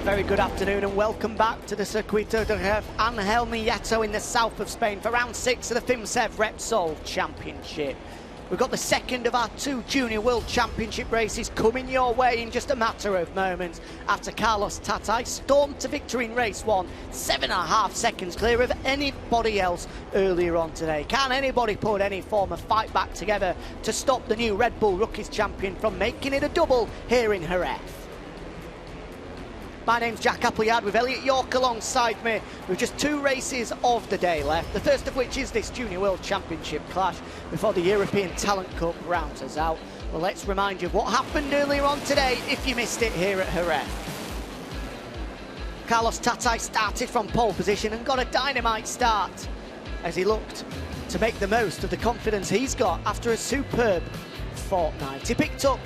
A very good afternoon and welcome back to the Circuito de Ángel Nieto in the south of Spain for round 6 of the FIM CEV Repsol Championship. We've got the second of our 2 Junior World Championship races coming your way in just a matter of moments after Carlos Tatay stormed to victory in race 1, 7.5 seconds clear of anybody else earlier on today. Can anybody put any form of fight back together to stop the new Red Bull Rookies champion from making it a double here in Jerez? My name's Jack Appleyard with Elliot York alongside me with just 2 races of the day left, the first of which is this Junior World Championship clash before the European Talent Cup rounds us out. Well, let's remind you of what happened earlier on today if you missed it here at Jerez. Carlos Tatay started from pole position and got a dynamite start as he looked to make the most of the confidence he's got after a superb fortnight. He picked up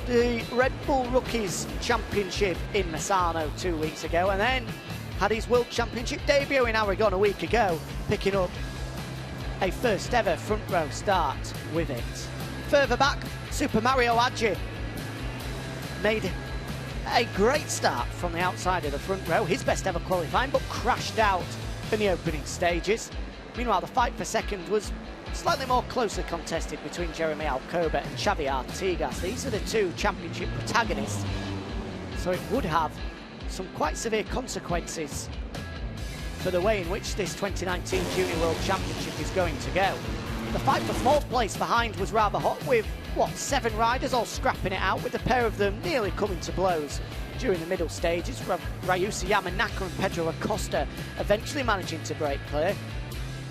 the Red Bull Rookies Championship in Misano 2 weeks ago and then had his World Championship debut in Aragon a week ago, picking up a first ever front row start with it. Further back, Super Mario Adji made a great start from the outside of the front row, his best ever qualifying, but crashed out in the opening stages. Meanwhile, the fight for second was slightly more closely contested between Jeremy Alcoba and Xavier Artigas. These are the 2 championship protagonists, so it would have some quite severe consequences for the way in which this 2019 Junior World Championship is going to go. The fight for 4th place behind was rather hot, with, 7 riders all scrapping it out, with a pair of them nearly coming to blows during the middle stages. Ryusei Yamanaka and Pedro Acosta eventually managing to break clear.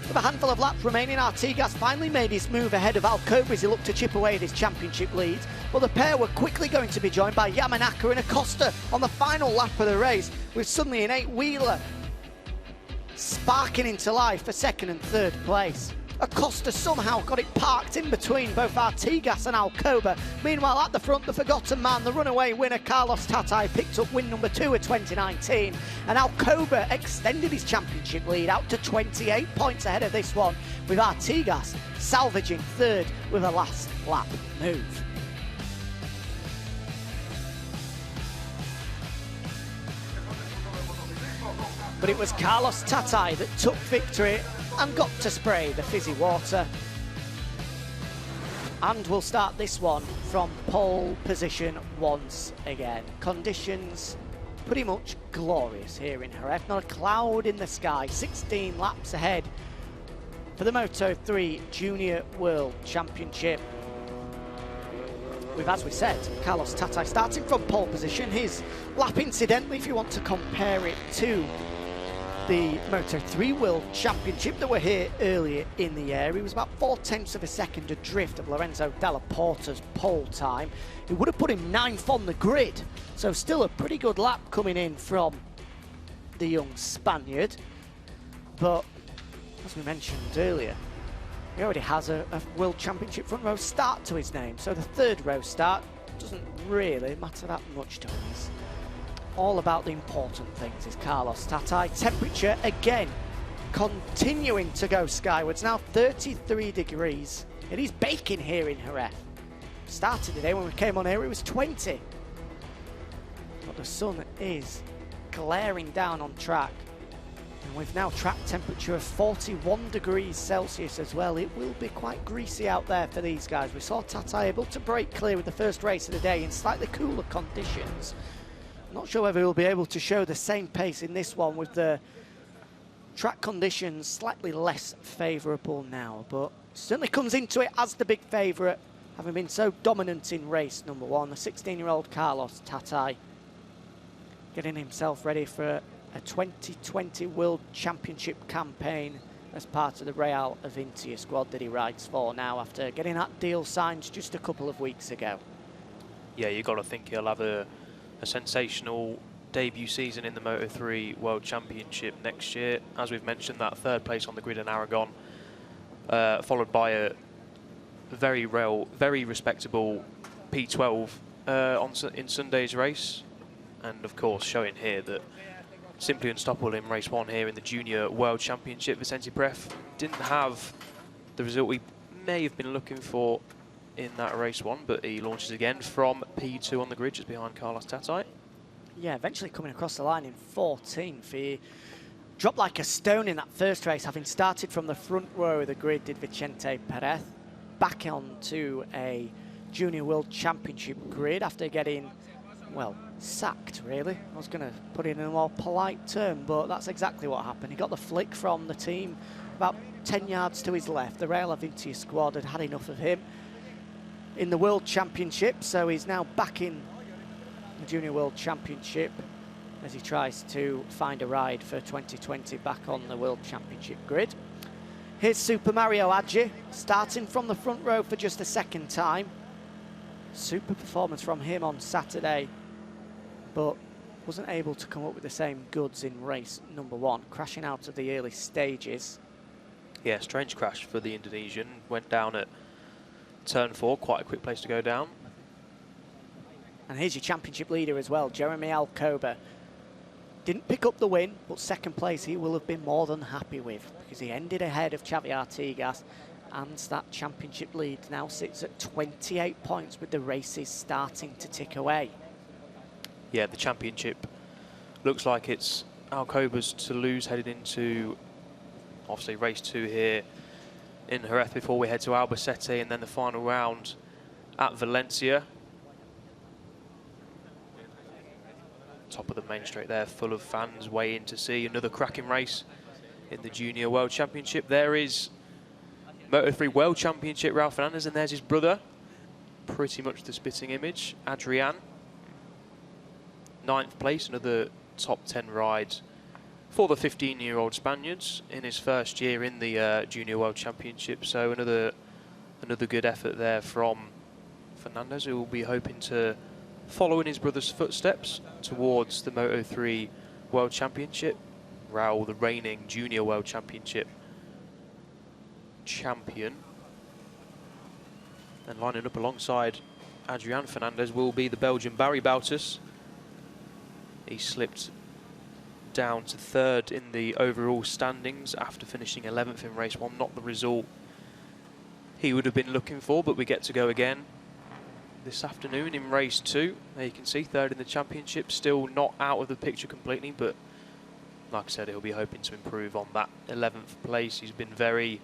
With a handful of laps remaining, Artigas finally made his move ahead of Alcoba as he looked to chip away at his championship lead. But the pair were quickly going to be joined by Yamanaka and Acosta on the final lap of the race, with suddenly an 8-wheeler sparking into life for 2nd and 3rd place. Acosta somehow got it parked in between both Artigas and Alcoba. Meanwhile, at the front, the forgotten man, the runaway winner Carlos Tatay, picked up win number 2 of 2019, and Alcoba extended his championship lead out to 28 points ahead of this one, with Artigas salvaging 3rd with a last lap move. But it was Carlos Tatay that took victory and got to spray the fizzy water. And we'll start this one from pole position once again. Conditions pretty much glorious here in Jerez. Not a cloud in the sky. 16 laps ahead for the Moto3 Junior World Championship. With, as we said, Carlos Tatay starting from pole position. His lap, incidentally, if you want to compare it to the Moto3 World Championship that were here earlier in the year, he was about 0.4 of a second adrift of Lorenzo Della Porta's pole time. It would have put him 9th on the grid, so still a pretty good lap coming in from the young Spaniard. But as we mentioned earlier, he already has a World Championship front row start to his name, so the 3rd row start doesn't really matter that much to him. All about the important things is Carlos Tatay. Temperature again continuing to go skywards, now 33 degrees. It is baking here in Jerez. Started today when we came on here, it was 20. But the sun is glaring down on track. And we've now track temperature of 41 degrees Celsius as well. It will be quite greasy out there for these guys. We saw Tatay able to break clear with the first race of the day in slightly cooler conditions. Not sure whether he'll be able to show the same pace in this one with the track conditions slightly less favourable now, but certainly comes into it as the big favourite, having been so dominant in race number 1. The 16-year-old Carlos Tatay getting himself ready for a 2020 World Championship campaign as part of the Real Avintia squad that he rides for now after getting that deal signed just a couple of weeks ago. Yeah, you've got to think he'll have a sensational debut season in the Moto3 World Championship next year. As we've mentioned, that 3rd place on the grid in Aragon, followed by a very respectable P12 in Sunday's race. And of course, showing here that simply unstoppable in race 1 here in the Junior World Championship. Vicente Pref didn't have the result we may have been looking for in that race 1, but he launches again from P2 on the grid, just behind Carlos Tatay. yeah, eventually coming across the line in 14th. He dropped like a stone in that first race, having started from the front row of the grid, did Vicente Perez. Back onto a Junior World Championship grid after getting, well, sacked, really. I was going to put it in a more polite term, but that's exactly what happened. He got the flick from the team about 10 yards to his left. The Real Avintia squad had had enough of him in the World Championship, so he's now back in the Junior World Championship as he tries to find a ride for 2020 back on the World Championship grid. Here's Super Mario Adji, starting from the front row for just the second time. Super performance from him on Saturday, but wasn't able to come up with the same goods in race number 1, crashing out of the early stages. Yeah, strange crash for the Indonesian. Went down at turn 4, quite a quick place to go down. And here's your championship leader as well, Jeremy Alcoba. Didn't pick up the win, but second place he will have been more than happy with, because he ended ahead of Xavier Artigas, and that championship lead now sits at 28 points with the races starting to tick away. Yeah, the championship looks like it's Alcoba's to lose headed into, obviously, race 2 here in Jerez before we head to Albacete, and then the final round at Valencia. Top of the main straight there, full of fans waiting to see another cracking race in the Junior World Championship. There is Moto3 World Championship Raul Fernandez, and there's his brother, pretty much the spitting image, Adrian. 9th place, another top 10 ride for the 15-year-old Spaniards in his first year in the Junior World Championship. So another good effort there from Fernandez, who will be hoping to follow in his brother's footsteps towards the Moto3 World Championship. Raul, the reigning Junior World Championship champion. And lining up alongside Adrian Fernandez will be the Belgian Barry Boutus. He slipped down to 3rd in the overall standings after finishing 11th in race 1. Not the result he would have been looking for, but we get to go again this afternoon in race 2. There you can see 3rd in the championship, still not out of the picture completely, but like I said, he'll be hoping to improve on that 11th place. He's been very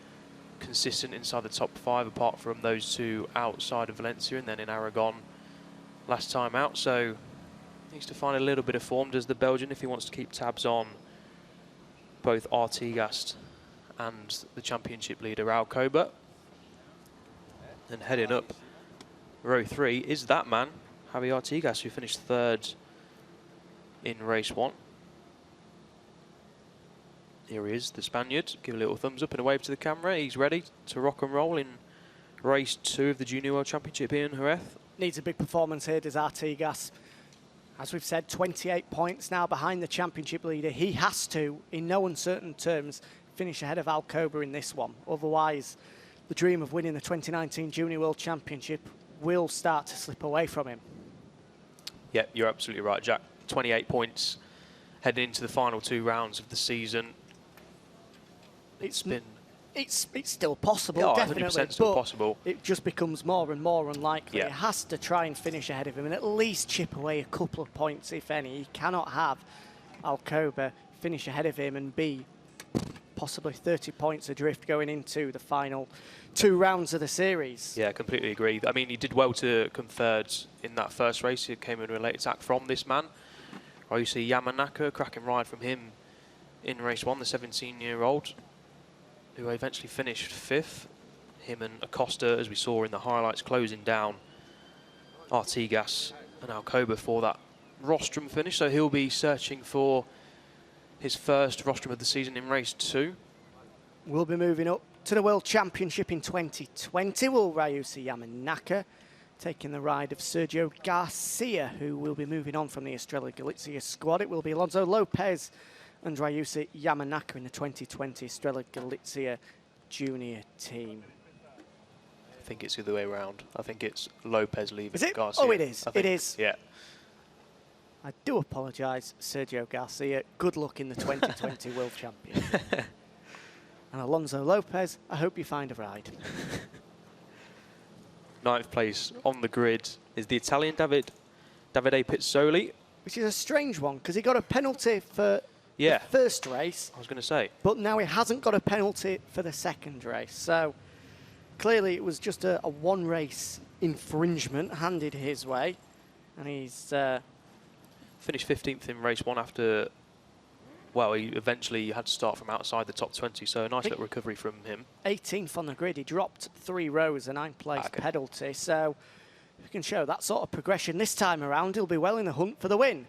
consistent inside the top 5, apart from those 2 outside of Valencia and then in Aragon last time out. So needs to find a little bit of form, does the Belgian, if he wants to keep tabs on both Artigas and the championship leader Alcoba. And heading up row 3 is that man, Javier Artigas, who finished 3rd in race 1. Here he is, the Spaniard. Give a little thumbs up and a wave to the camera. He's ready to rock and roll in race 2 of the Junior World Championship here in Jerez. Needs a big performance here, does Artigas. As we've said, 28 points now behind the championship leader. He has to, in no uncertain terms, finish ahead of Alcoba in this one. Otherwise, the dream of winning the 2019 Junior World Championship will start to slip away from him. Yeah, you're absolutely right, Jack. 28 points heading into the final 2 rounds of the season. It's still possible, yeah, definitely, 100% still but possible. It just becomes more and more unlikely. Yeah. It has to try and finish ahead of him and at least chip away a couple of points, if any. He cannot have Alcoba finish ahead of him and be possibly 30 points adrift going into the final 2 rounds of the series. Yeah, completely agree. I mean, he did well to come 3rd in that first race. It came in a late attack from this man, Ryusei Yamanaka. Cracking ride from him in race 1, the 17-year-old, who eventually finished 5th. Him and Acosta, as we saw in the highlights, closing down Artigas and Alcoba for that rostrum finish. So he'll be searching for his first rostrum of the season in race 2. We'll be moving up to the World Championship in 2020. Will Ryusei Yamanaka taking the ride of Sergio Garcia, who will be moving on from the Estrella Galicia squad. It will be Alonso Lopez and Ryusei Yamanaka in the 2020 Estrella Galicia junior team. I think it's the other way around. I think it's Lopez leaving Is it? Garcia. Oh, it is. Think, it is. Yeah. I do apologise, Sergio Garcia. Good luck in the 2020 World Champion. And Alonso Lopez, I hope you find a ride. 9th place on the grid is the Italian Davide Pizzoli. which is a strange one because he got a penalty for the first race. I was going to say. But now he hasn't got a penalty for the second race. So clearly it was just a one-race infringement handed his way. And he's... finished 15th in race 1 after... Well, he eventually had to start from outside the top 20, so a nice little recovery from him. 18th on the grid. He dropped 3 rows, a 9th place penalty. So if he can show that sort of progression this time around, he'll be well in the hunt for the win.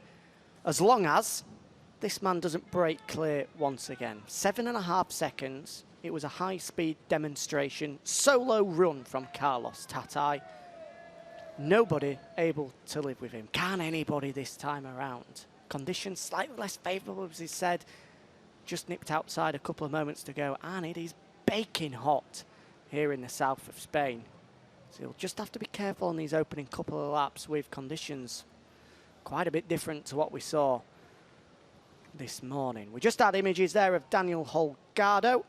As long as this man doesn't break clear once again. 7.5 seconds. It was a high-speed demonstration. Solo run from Carlos Tatay. Nobody able to live with him. Can anybody this time around? Conditions slightly less favourable, as he said. Just nipped outside a couple of moments to go, and it is baking hot here in the south of Spain. So he'll just have to be careful on these opening couple of laps with conditions quite a bit different to what we saw this morning. We just had images there of Daniel Holgado.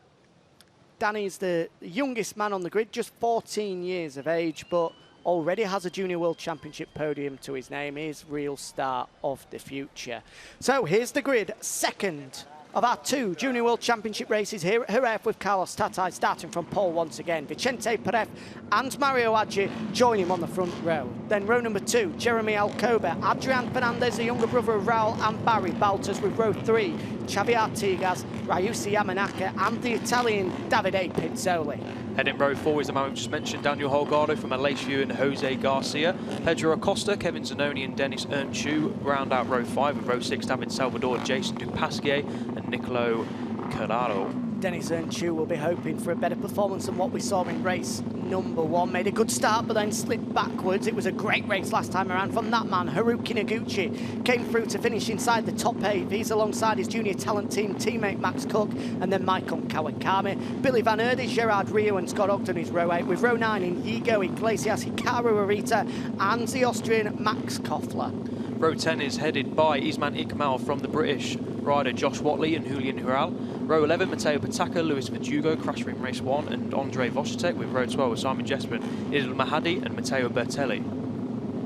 Danny's the youngest man on the grid, just 14 years of age, but already has a Junior World Championship podium to his name. He's real star of the future. So here's the grid, second of our 2 Junior World Championship races here at Jerez, with Carlos Tatay starting from pole once again. Vicente Perez and Mario Adji join him on the front row. Then row number 2, Jeremy Alcoba, Adrian Fernandez, the younger brother of Raul, and Barry Baltas with row 3, Xavier Artigas, Ryusei Yamanaka, and the Italian Davide Pizzoli. Heading row 4 is the man we've just mentioned, Daniel Holgado from Alessio and Jose Garcia. Pedro Acosta, Kevin Zanoni and Deniz Öncü round out row 5, and row 6 David Salvador, Jason Dupasquier and Nicolo Carraro. Deniz Öncü will be hoping for a better performance than what we saw in race number 1. Made a good start, but then slipped backwards. It was a great race last time around from that man. Haruki Noguchi came through to finish inside the top 8. He's alongside his junior talent team teammate Max Cook, and then Maikon Kawakami. Billy Van Erde, Gerard Rio and Scott Ogden is row 8, with row 9 in Igo Iglesias, Hikaru Arita and the Austrian Max Koffler. Row 10 is headed by Isman Ikmal from the British rider Josh Watley and Julian Hural. Row 11, Matteo Pataka, Luis Verdugo, crasher in race 1, and Andre Voschetek, with row 12 with Simon Jesperman, Idil Mahadi and Matteo Bertelli.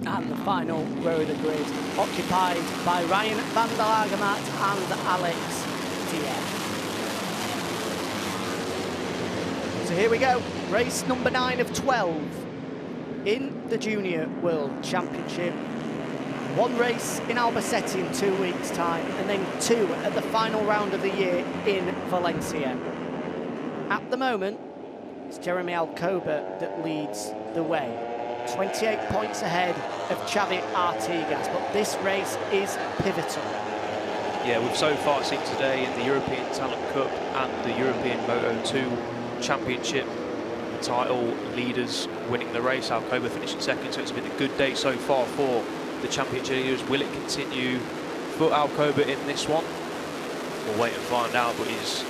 And the final row of the grid, occupied by Ryan van der Lagemat and Alex Dier. So here we go, race number 9 of 12 in the Junior World Championship. 1 race in Albacete in 2 weeks' time, and then 2 at the final round of the year in Valencia. At the moment, it's Jeremy Alcoba that leads the way. 28 points ahead of Xavier Artigas, but this race is pivotal. Yeah, we've so far seen today in the European Talent Cup and the European Moto2 Championship title leaders winning the race. Alcoba finishing second, so it's been a good day so far for the championship leaders. Will it continue for Alcoba in this one? We'll wait and find out, but he's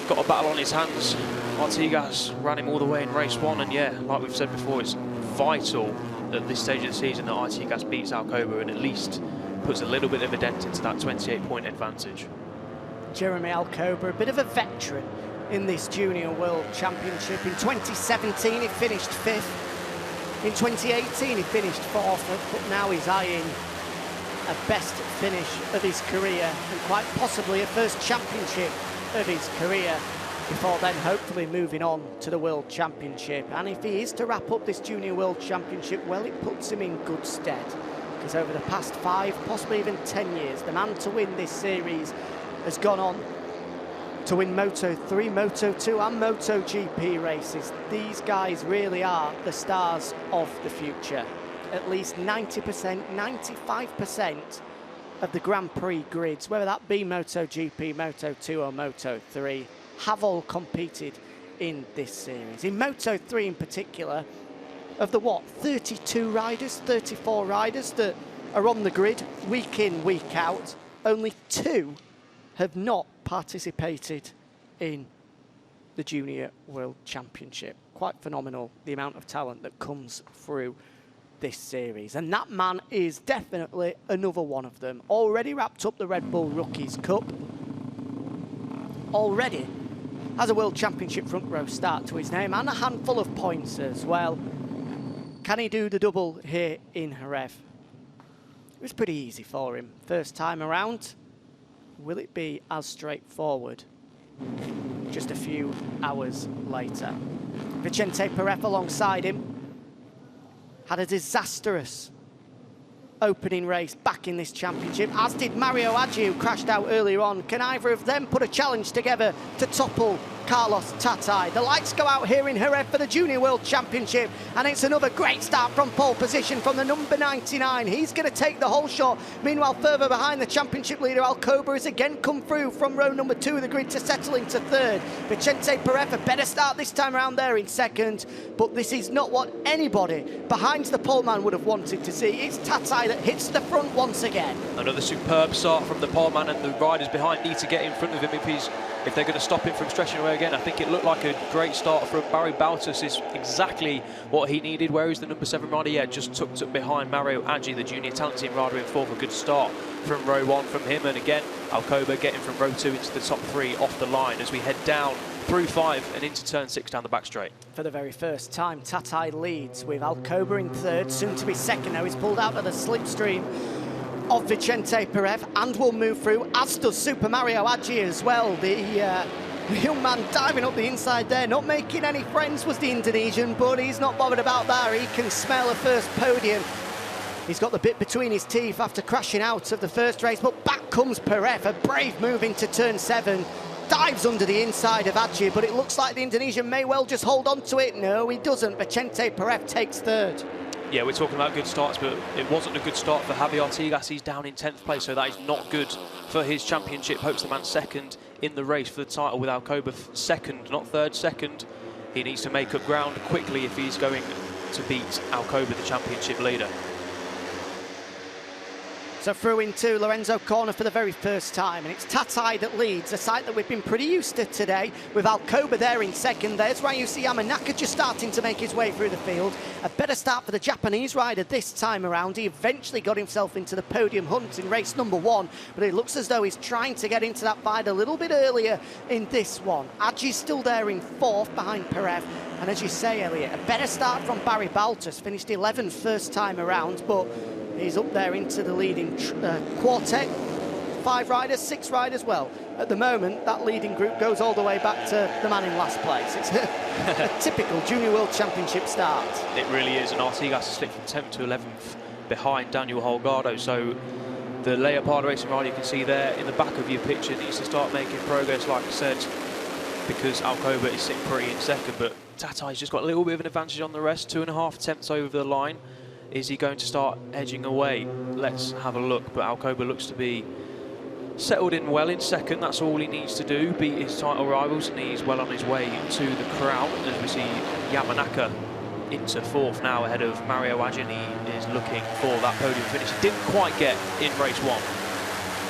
got a battle on his hands. Artigas ran him all the way in race 1, and yeah, like we've said before, it's vital at this stage of the season that Artigas beats Alcoba and at least puts a little bit of a dent into that 28-point advantage. Jeremy Alcoba, a bit of a veteran in this Junior World Championship. In 2017, he finished 5th. In 2018, he finished 4th, but now he's eyeing a best finish of his career and quite possibly a first championship of his career, before then hopefully moving on to the World Championship. And if he is to wrap up this Junior World Championship, well, it puts him in good stead, because over the past 5, possibly even 10 years, the man to win this series has gone on to win Moto3, Moto2 and MotoGP races. These guys really are the stars of the future. At least 90%, 95% of the Grand Prix grids, whether that be MotoGP, Moto2 or Moto3, have all competed in this series. In Moto3 in particular, of the 32 riders, 34 riders that are on the grid week in, week out, only 2 have not participated in the Junior World Championship. Quite phenomenal, the amount of talent that comes through this series. And that man is definitely another one of them. Already wrapped up the Red Bull Rookies Cup. Already has a World Championship front row start to his name and a handful of points as well. Can he do the double here in Jerez? was pretty easy for him first time around. Will it be as straightforward just a few hours later? Vicente Perez alongside him had a disastrous opening race back in this championship, as did Mario Aggi, who crashed out earlier on. Can either of them put a challenge together to topple Carlos Tatay? The lights go out here in Jerez for the Junior World Championship, and it's another great start from pole position from the number 99. He's going to take the whole shot. Meanwhile, further behind, the championship leader Alcoba has again come through from row number 2 of the grid to settle into third. Vicente Perez, a better start this time around there in second, but this is not what anybody behind the poleman would have wanted to see. It's Tatay that hits the front once again. Another superb start from the poleman, and the riders behind need to get in front of him if they're going to stop him from stretching away again. I think it looked like a great start from Barry Baltus. Is exactly what he needed. Where is the number 7 rider? Yeah, just tucked up behind Mario Aggi, the junior talent team rider in fourth. A good start from row 1 from him, and again Alcoba getting from row 2 into the top 3 off the line as we head down through 5 and into turn 6 down the back straight. For the very first time, Tatay leads with Alcoba in third, soon to be second now. He's pulled out of the slipstream of Vicente Perez and will move through, as does Super Mario Aggi as well. The young man diving up the inside there, not making any friends was the Indonesian, but he's not bothered about that. He can smell a first podium. He's got the bit between his teeth after crashing out of the first race, but back comes Perez, a brave move into turn 7. Dives under the inside of Aggi, but it looks like the Indonesian may well just hold on to it. No, he doesn't. Vicente Perez takes third. Yeah, we're talking about good starts, but it wasn't a good start for Xavier Artigas. He's down in 10th place, so that is not good for his championship. Hopes the man second in the race for the title with Alcoba second, not third, second. He needs to make up ground quickly if he's going to beat Alcoba, the championship leader. So through into Lorenzo Corner for the very first time, and it's Tatay that leads, a sight that we've been pretty used to today, with Alcoba there in second. There's Ryusei Yamanaka just starting to make his way through the field. A better start for the Japanese rider this time around. He eventually got himself into the podium hunt in race number 1, but it looks as though he's trying to get into that fight a little bit earlier in this one. Aggi's still there in 4th behind Perez, and as you say, Elliot, a better start from Barry Baltus, finished 11th first time around, but he's up there into the leading quartet. 5 riders, 6 riders. Well, at the moment, that leading group goes all the way back to the man in last place. It's a typical Junior World Championship start. It really is, and Artigas has slipped from 10th to 11th behind Daniel Holgado. So the Leopard Racing rider you can see there in the back of your picture needs to start making progress, like I said, because Alcoba is sitting pretty in second, but Tatay's just got a little bit of an advantage on the rest, 2.5 tenths over the line. Is he going to start edging away? Let's have a look, but Alcoba looks to be settled in well in second. That's all he needs to do, beat his title rivals, and he's well on his way to the crown as we see Yamanaka into 4th now ahead of Mario Aggi. He is looking for that podium finish. He didn't quite get in race 1.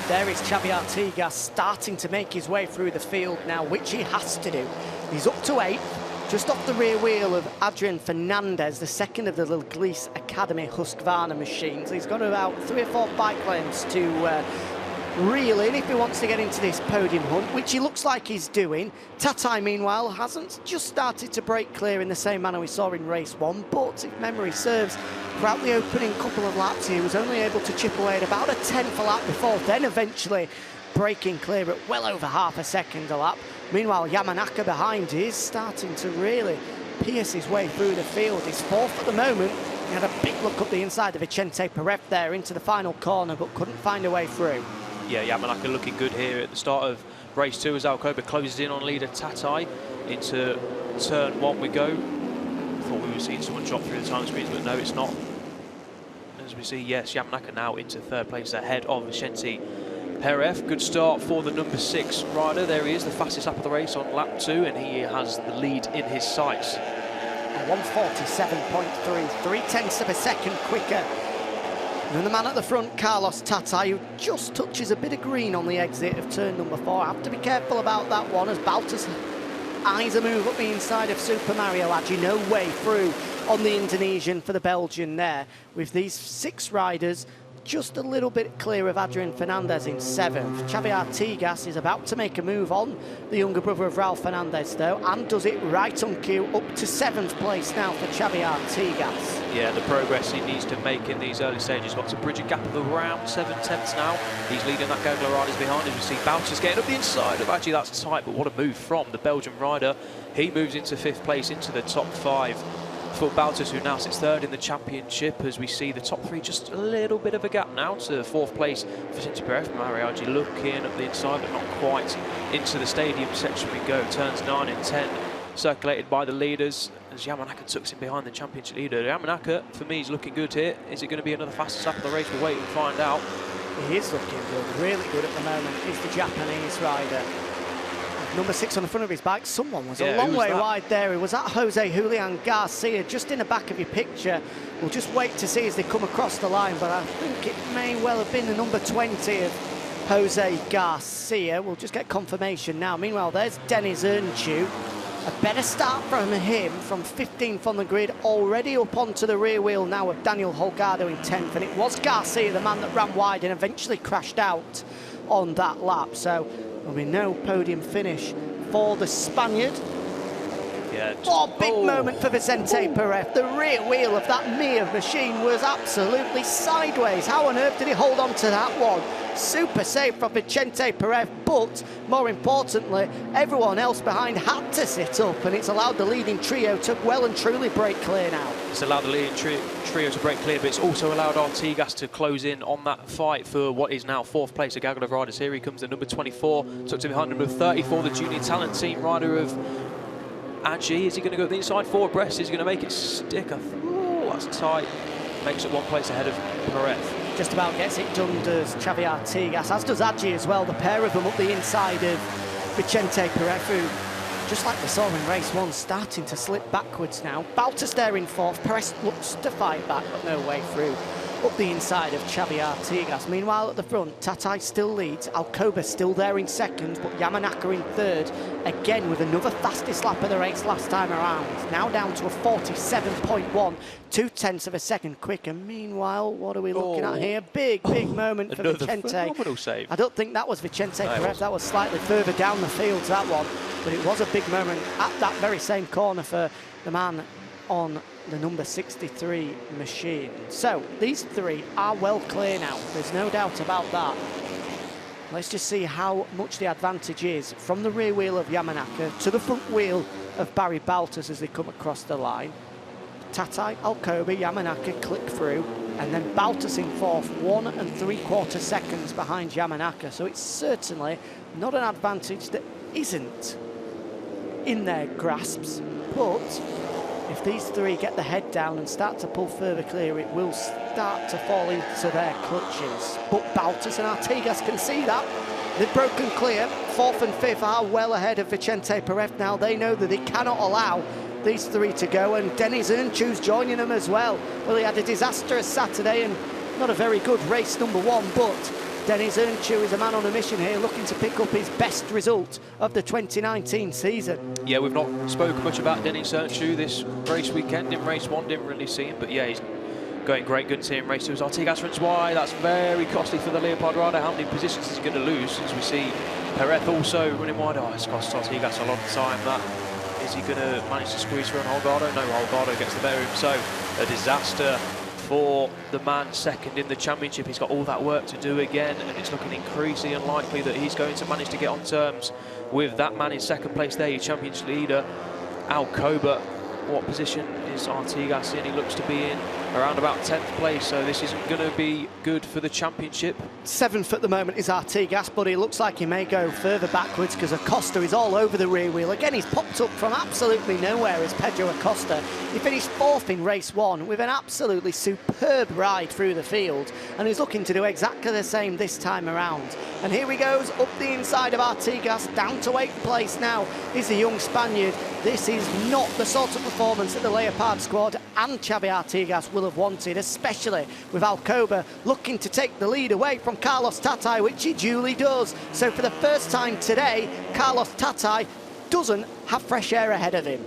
There is Xavier Artigas starting to make his way through the field now, which he has to do. He's up to 8th. Just off the rear wheel of Adrian Fernandez, the second of the little Gliese Academy Husqvarna machines. He's got about 3 or 4 bike lengths to reel in if he wants to get into this podium hunt, which he looks like he's doing. Tatay, meanwhile, hasn't just started to break clear in the same manner we saw in race 1, but if memory serves, throughout the opening couple of laps, he was only able to chip away at about a 10th a lap before then eventually breaking clear at well over half a second a lap. Meanwhile, Yamanaka behind is starting to really pierce his way through the field. He's 4th at the moment. He had a big look up the inside of Vicente Perez there into the final corner, but couldn't find a way through. Yeah, Yamanaka looking good here at the start of race 2 as Alcoba closes in on leader Tatay. Into turn 1 we go. Thought we were seeing someone drop through the time screens, but no, it's not. As we see, yes, Yamanaka now into 3rd place ahead of Vicente Perez. Good start for the number 6 rider. There he is, the fastest lap of the race on lap 2, and he has the lead in his sights. 147.3, 3 tenths of a second quicker than the man at the front, Carlos Tatay, who just touches a bit of green on the exit of turn number 4. I have to be careful about that one as Baltus eyes a move up the inside of Super Mario Aggi. No way through on the Indonesian for the Belgian there, with these 6 riders just a little bit clear of Adrian Fernandez in 7th. Xavier Artigas is about to make a move on the younger brother of Raul Fernandez though, and does it right on cue, up to 7th place now for Xavier Artigas. Yeah, the progress he needs to make in these early stages. Got to bridge a gap of around 7/10 now. He's leading that Gogla riders behind as we see Bouters getting up the inside of actually that's tight, but what a move from the Belgian rider. He moves into 5th place, into the top 5. For Bouters, who now sits 3rd in the championship, as we see the top 3 just a little bit of a gap now to 4th place. Vicente Perez from Mariaggi looking up the inside, but not quite. Into the stadium section we go. Turns 9 and 10, circulated by the leaders, as Yamanaka tucks in behind the championship leader. Yamanaka, for me, is looking good here. Is it going to be another fastest lap of the race? We'll wait and find out. He is looking good, really good at the moment. He's the Japanese rider. Number 6 on the front of his bike. Someone was a long way wide there. It was that Jose Julian Garcia, just in the back of your picture. We'll just wait to see as they come across the line, but I think it may well have been the number 20 of Jose Garcia. We'll just get confirmation now. Meanwhile, there's Deniz Öncü. A better start from him, from 15th on the grid, already up onto the rear wheel now of Daniel Holgado in 10th. And it was Garcia, the man that ran wide and eventually crashed out on that lap. So there'll be no podium finish for the Spaniard. Yeah. Oh, big moment for Vicente Perez. The rear wheel of that Mir machine was absolutely sideways. How on earth did he hold on to that one? Super safe from Vicente Perez, but more importantly, everyone else behind had to sit up, and it's allowed the leading trio to well and truly break clear now. It's allowed the leading trio to break clear, but it's also allowed Artigas to close in on that fight for what is now 4th place. A gaggle of riders. Here he comes, the number 24, tucked in behind number 34, the junior talent team rider of Aji. Is he going to go to the inside 4 abreast? Is he going to make it stick? Oh, that's tight. Makes it 1 place ahead of Perez. Just about gets it done, does Xavier Artigas, as does Aji as well. The pair of them up the inside of Vicente Perez, who, just like we saw in race 1, starting to slip backwards now. Bouters there in 4th. Perez looks to fight back, but no way through. Up the inside of Xavier Artigas. Meanwhile, at the front, Tatay still leads. Alcoba still there in 2nd, but Yamanaka in 3rd. Again, with another fastest lap of the race last time around. Now down to a 47.1, 0.2 of a second quicker. Meanwhile, what are we looking at here? Big moment for Vicente. Phenomenal save. I don't think that was Vicente Perez. That was slightly further down the field, that one. But it was a big moment at that very same corner for the man on the number 63 machine. So these 3 are well clear now. There's no doubt about that. Let's just see how much the advantage is from the rear wheel of Yamanaka to the front wheel of Barry Bouters as they come across the line. Tatay, Alcoba, Yamanaka click through, and then Bouters in 4th, 1 3/4 seconds behind Yamanaka. So it's certainly not an advantage that isn't in their grasps, but if these 3 get the head down and start to pull further clear, it will start to fall into their clutches. But Bouters and Artigas can see that. They've broken clear. 4th and 5th are well ahead of Vicente Perez now. They know that they cannot allow these 3 to go, and Deniz Öncü's joining them as well. Well, he had a disastrous Saturday and not a very good race number 1, but Deniz Öncü is a man on a mission here, looking to pick up his best result of the 2019 season. Yeah, we've not spoken much about Deniz Öncü this race weekend. In race 1, didn't really see him, but yeah, he's going great guns here in race 2. As Artigas runs wide, that's very costly for the Leopard rider. How many positions is he going to lose? As we see Perez also running wide. Oh, it's cost Artigas a lot of time. That is he going to manage to squeeze through on Holgado? No, Holgado gets the better of him. So a disaster for the man 2nd in the championship. He's got all that work to do again, and it's looking increasingly unlikely that he's going to manage to get on terms with that man in 2nd place there, your championship leader, Alcoba. What position is Artigas in? He looks to be in around about 10th place, so this isn't going to be good for the championship. 7th at the moment is Artigas, but it looks like he may go further backwards because Acosta is all over the rear wheel. Again, he's popped up from absolutely nowhere as Pedro Acosta. He finished 4th in race 1 with an absolutely superb ride through the field, and he's looking to do exactly the same this time around. And here he goes up the inside of Artigas, down to 8th place now is the young Spaniard. This is not the sort of performance that the Leopard squad and Xavier Artigas will have wanted, especially with Alcoba looking to take the lead away from Carlos Tatay, which he duly does. So for the first time today, Carlos Tatay doesn't have fresh air ahead of him.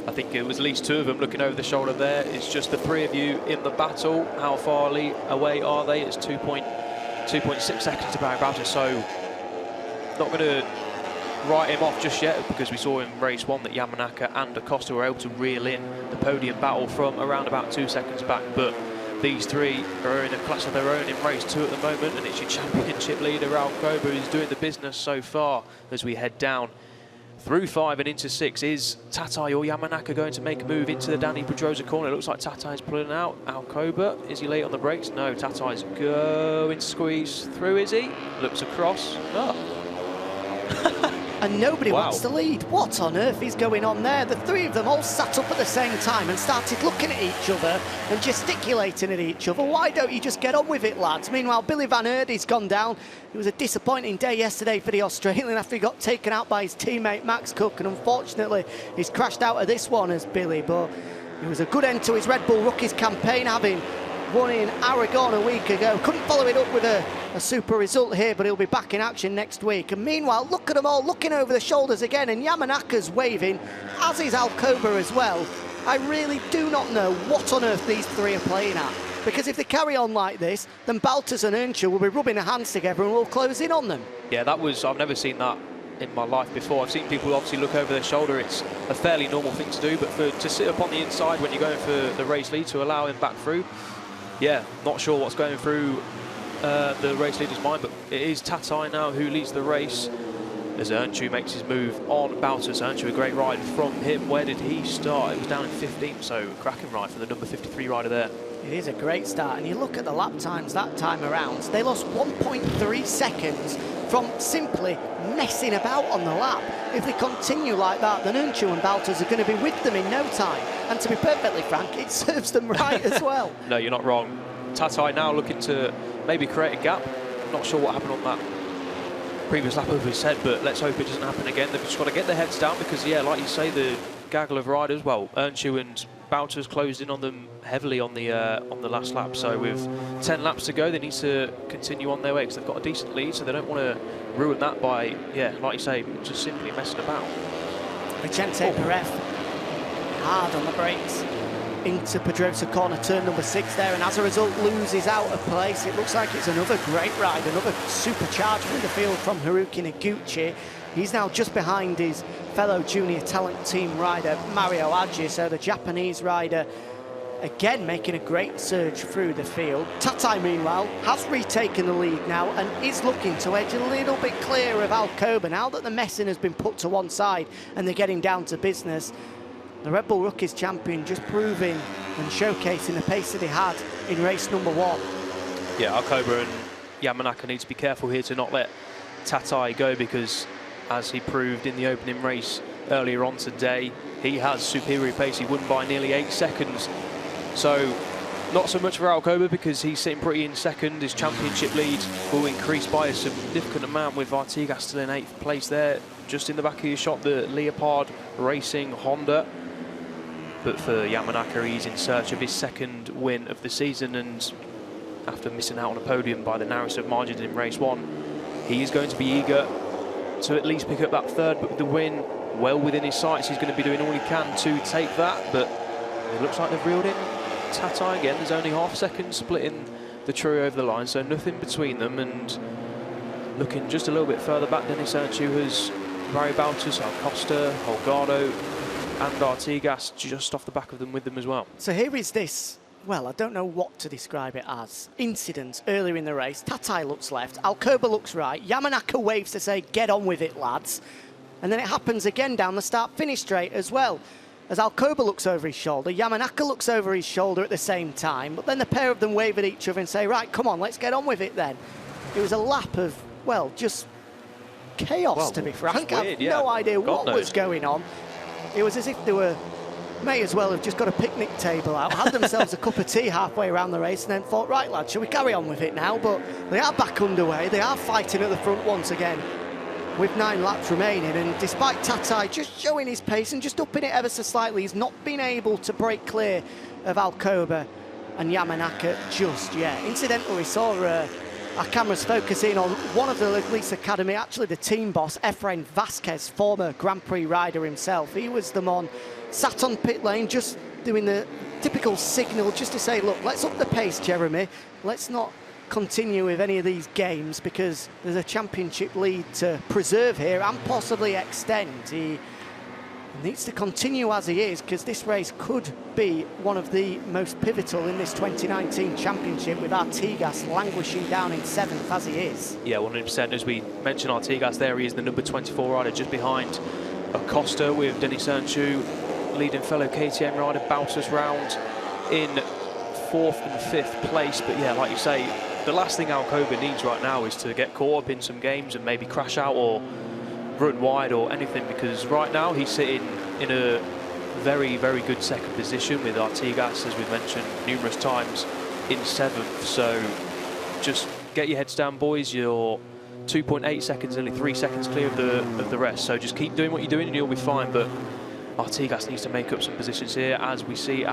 I think it was at least 2 of them looking over the shoulder there. It's just the 3 of you in the battle. How far away are they? It's 2.6 seconds to Barry Bowser, so not going to write him off just yet, because we saw in race 1 that Yamanaka and Acosta were able to reel in the podium battle from around about 2 seconds back. But these 3 are in a class of their own in race 2 at the moment, and it's your championship leader, Alcoba, who's doing the business so far as we head down through 5 and into 6. Is Tatay or Yamanaka going to make a move into the Dani Pedrosa corner? It looks like Tatay's pulling out. Alcoba, is he late on the brakes? No, Tatay's going to squeeze through, is he? Looks across. Oh. And nobody wants to lead. What on earth is going on there? The 3 of them all sat up at the same time and started looking at each other and gesticulating at each other. Why don't you just get on with it, lads? Meanwhile, Billy Van Erdy's gone down. It was a disappointing day yesterday for the Australian after he got taken out by his teammate Max Cook, and unfortunately he's crashed out of this one as Billy, but it was a good end to his Red Bull Rookies campaign, having won in Aragon a week ago. Couldn't follow it up with a super result here, but he'll be back in action next week. And meanwhile, look at them all looking over the shoulders again, and Yamanaka's waving, as is Alcoba as well. I really do not know what on earth these 3 are playing at, because if they carry on like this, then Baltas and Öncü will be rubbing their hands together and we'll close in on them. Yeah, I've never seen that in my life before. I've seen people obviously look over their shoulder. It's a fairly normal thing to do, but to sit up on the inside when you're going for the race lead, to allow him back through, yeah, not sure what's going through the race leader's mind, but it is Tatay now who leads the race as Öncü makes his move on Baltas. Öncü, a great ride from him. Where did he start? It was down in 15th, so cracking ride for the number 53 rider there. It is a great start, and you look at the lap times that time around, they lost 1.3 seconds from simply messing about on the lap. If they continue like that, then Öncü and Baltas are going to be with them in no time. And to be perfectly frank, it serves them right as well. No, you're not wrong. Tatay now looking to maybe create a gap. Not sure what happened on that previous lap over his head, but let's hope it doesn't happen again. They've just got to get their heads down, because, yeah, like you say, the gaggle of riders, well, Öncü and Baltas closed in on them heavily on the last lap. So with 10 laps to go, they need to continue on their way, because they've got a decent lead, so they don't want to ruin that by, yeah, like you say, just simply messing about. Vicente Perez hard on the brakes into Pedrosa corner, turn number 6 there, and as a result loses out of place. It looks like it's another great ride, another supercharge through the field from Haruki Noguchi. He's now just behind his fellow junior talent team rider Mario Aggi, so the Japanese rider again making a great surge through the field. Tatay, meanwhile, has retaken the lead now and is looking to edge a little bit clear of Alcoba now that the messing has been put to one side and they're getting down to business. The Red Bull Rookies champion just proving and showcasing the pace that he had in race number 1. Yeah, Alcoba and Yamanaka need to be careful here to not let Tatay go, because as he proved in the opening race earlier on today, he has superior pace. He won by nearly 8 seconds. So not so much for Alcoba, because he's sitting pretty in second. His championship lead will increase by a significant amount, with Artigas still in 8th place there. Just in the back of your shot, the Leopard Racing Honda. But for Yamanaka, he's in search of his 2nd win of the season, and after missing out on a podium by the narrowest of margins in race 1, he is going to be eager to at least pick up that 3rd, but with the win well within his sights, he's going to be doing all he can to take that. But it looks like they've reeled in Tatay again. There's only half a second splitting the trio over the line, so nothing between them. And looking just a little bit further back, Deniz Öncü has Barry Baltas, Acosta, Holgado and Artigas just off the back of them with them as well. So here is this, well, I don't know what to describe it as, incident earlier in the race. Tatay looks left, Alcoba looks right, Yamanaka waves to say, get on with it, lads. And then it happens again down the start-finish straight as well. As Alcoba looks over his shoulder, Yamanaka looks over his shoulder at the same time, but then the pair of them wave at each other and say, right, come on, let's get on with it then. It was a lap of, well, just chaos, well, to be frank. I have no idea what was going on. It was as if they were, may as well have just got a picnic table out, had themselves a cup of tea halfway around the race and then thought, right lads, shall we carry on with it now? But they are back underway, they are fighting at the front once again with 9 laps remaining, and despite Tatay just showing his pace and just upping it ever so slightly, he's not been able to break clear of Alcoba and Yamanaka just yet. Incidentally, we saw our cameras focusing on one of the Leglice Academy, actually the team boss, Efrain Vasquez, former Grand Prix rider himself. He was the one sat on pit lane just doing the typical signal just to say, look, let's up the pace, Jeremy. Let's not continue with any of these games because there's a championship lead to preserve here and possibly extend. He needs to continue as he is because this race could be one of the most pivotal in this 2019 championship with Artigas languishing down in 7th as he is. Yeah, 100%. As we mentioned, Artigas there, he is the number 24 rider just behind Acosta, with Deniz Öncü leading fellow KTM rider Bautas round in 4th and 5th place. But yeah, like you say, the last thing Alcoba needs right now is to get caught up in some games and maybe crash out or run wide or anything, because right now he's sitting in a very, very good second position with Artigas, as we've mentioned numerous times, in 7th. So just get your heads down, boys. You're 2.8 seconds, only 3 seconds clear of the rest. So just keep doing what you're doing and you'll be fine. But Artigas needs to make up some positions here, as we see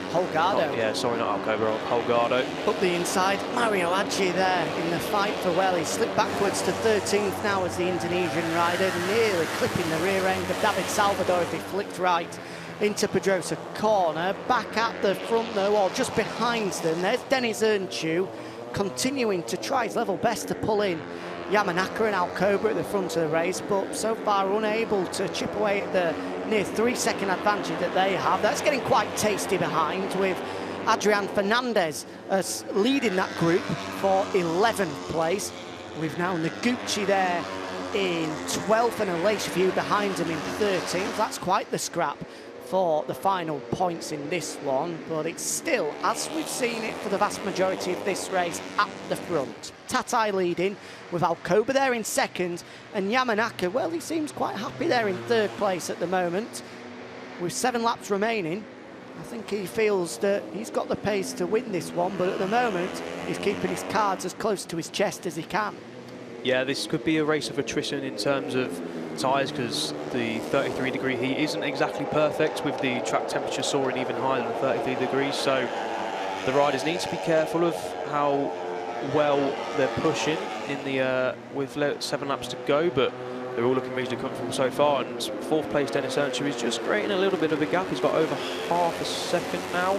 Holgado. Oh, yeah, sorry, not Alcoba, Holgado. Up the inside, Mario Adji there in the fight for well. He slipped backwards to 13th now as the Indonesian rider, nearly clipping the rear end of David Salvador if he flicked right into Pedrosa corner. Back at the front though, or just behind them, there's Deniz Öncü continuing to try his level best to pull in Yamanaka and Alcoba at the front of the race, but so far unable to chip away at the near 3-second advantage that they have. That's getting quite tasty behind, with Adrian Fernandez leading that group for 11th place. We've now Noguchi there in 12th and Aleix View behind him in 13th. That's quite the scrap for the final points in this one, but it's still, as we've seen it for the vast majority of this race, at the front. Tatay leading, with Alcoba there in 2nd, and Yamanaka, well, he seems quite happy there in 3rd place at the moment. With 7 laps remaining, I think he feels that he's got the pace to win this one, but at the moment, he's keeping his cards as close to his chest as he can. Yeah, this could be a race of attrition in terms of tyres, because the 33-degree heat isn't exactly perfect, with the track temperature soaring even higher than 33 degrees. So the riders need to be careful of how well they're pushing in the with 7 laps to go, but they're all looking reasonably comfortable so far. And 4th place Deniz Öncü is just creating a little bit of a gap. He's got over half a second now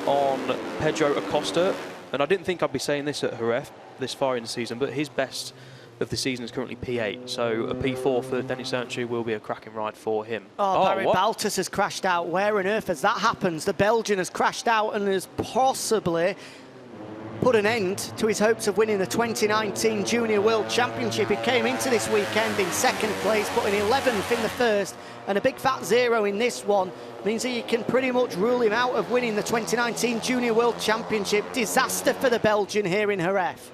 on Pedro Acosta, and I didn't think I'd be saying this at Jerez this far in the season, but his best of the season is currently P8, so a P4 for Deniz Öncü will be a cracking ride for him. Barry Baltus has crashed out. Where on earth has that happened? The Belgian has crashed out and has possibly put an end to his hopes of winning the 2019 Junior World Championship. He came into this weekend in 2nd place, but in 11th in the 1st, and a big fat 0 in this one means that you can pretty much rule him out of winning the 2019 Junior World Championship. Disaster for the Belgian here in Jerez.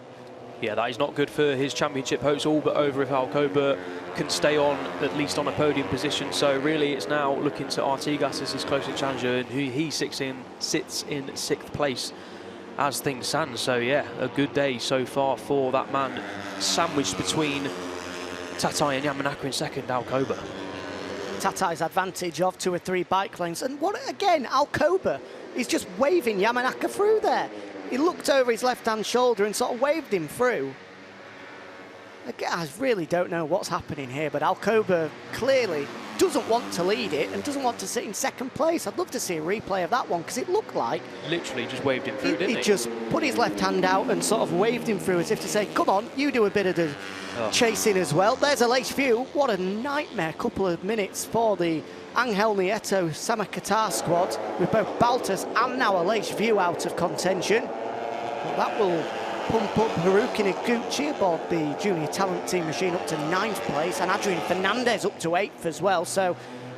Yeah, that is not good for his championship hopes, all but over if Alcoba can stay on, at least on a podium position. So really it's now looking to Artigas as his closest challenger, and he sits in 6th place as things stand. So yeah, a good day so far for that man, sandwiched between Tatay and Yamanaka in 2nd, Alcoba. Tatay's advantage of 2 or 3 bike lanes, and what again, Alcoba is just waving Yamanaka through there. He looked over his left-hand shoulder and sort of waved him through. Again, I really don't know what's happening here, but Alcoba clearly doesn't want to lead it and doesn't want to sit in 2nd place. I'd love to see a replay of that one, because it looked like literally just waved him through, didn't he? He just put his left hand out and sort of waved him through as if to say, come on, you do a bit of the chasing as well. There's Aleix View. What a nightmare couple of minutes for the Ángel Nieto Samakata squad, with both Baltus and now Aleix View out of contention. Well, that will pump up Haruki Noguchi aboard the Junior Talent Team machine up to 9th place, and Adrian Fernandez up to 8th as well. So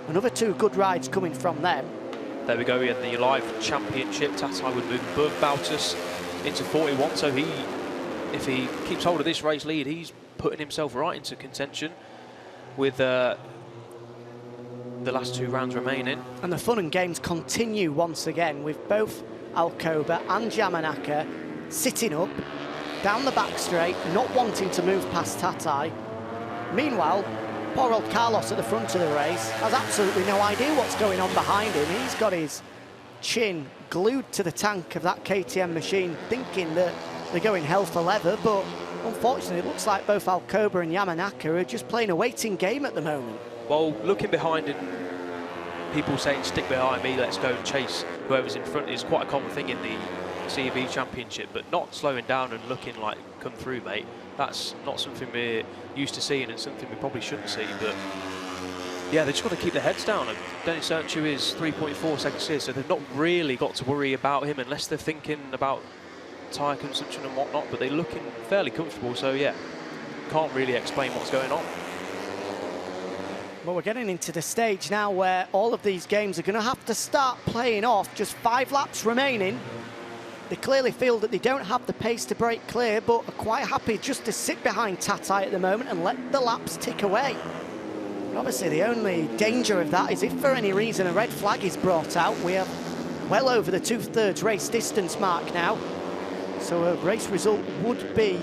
another 2 good rides coming from them. There we go, in the live championship. Tatay would move above Baltus into 41, so if he keeps hold of this race lead, he's putting himself right into contention with the last 2 rounds remaining. And the fun and games continue once again, with both Alcoba and Yamanaka sitting up down the back straight, not wanting to move past Tatay. Meanwhile, poor old Carlos at the front of the race has absolutely no idea what's going on behind him. He's got his chin glued to the tank of that KTM machine, thinking that they're going hell for leather, but unfortunately it looks like both Alcoba and Yamanaka are just playing a waiting game at the moment. Well, looking behind and people saying stick behind me, let's go and chase whoever's in front is quite a common thing in the CEV Championship, but not slowing down and looking like come through, mate. That's not something we're used to seeing and something we probably shouldn't see, but yeah, they've just got to keep their heads down. And Deniz Öncü is 3.4 seconds here, so they've not really got to worry about him unless they're thinking about tyre consumption and whatnot, but they're looking fairly comfortable, so yeah, can't really explain what's going on. Well, we're getting into the stage now where all of these games are going to have to start playing off. Just 5 laps remaining. They clearly feel that they don't have the pace to break clear, but are quite happy just to sit behind Tatay at the moment and let the laps tick away. And obviously, the only danger of that is if for any reason a red flag is brought out. We are well over the 2/3 race distance mark now, so a race result would be